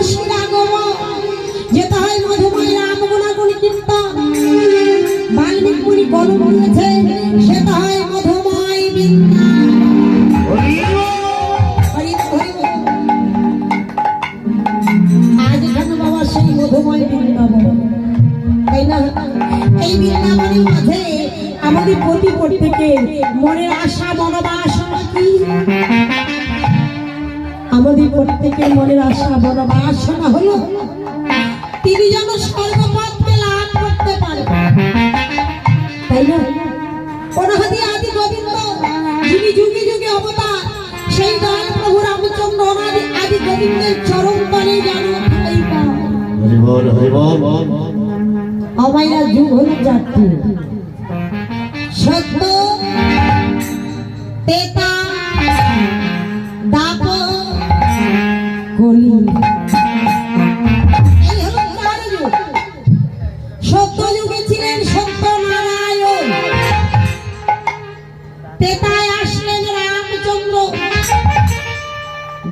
তুলসীর আগমন, যেতে হয় মধুময় রাম গুণাগুণ কীর্তন। বাল্মীকি মুনি কলম দিয়েছে, সেটা হয় মধুময় বৃন্দাবন। আজ এখানে বাবা সেই মধুময় বৃন্দাবন, তাই না? এই বৃন্দাবনের মাঝে আমাদের প্রতি প্রত্যেকে মনের আশা মনোবাসনা কি? আমাদের প্রত্যেকের মনের আশা মনোবাসনা হলো তিনি যেন সর্বপদকে লাভ করতে পারে, তাই না? অনাদি আদি গোবিন্দ যিনি যুগে যুগে অবতার, সেই দয়াল প্রভু রামচন্দ্র অনাদি আদি গোবিন্দের চরণ তলে যেন অমাইরা যুগ হল যাত্রী সত্য তেতা দাপ কলি, এই হল চার যুগ। সত্য যুগে ছিলেন সত্য নারায়ণ, তেতায়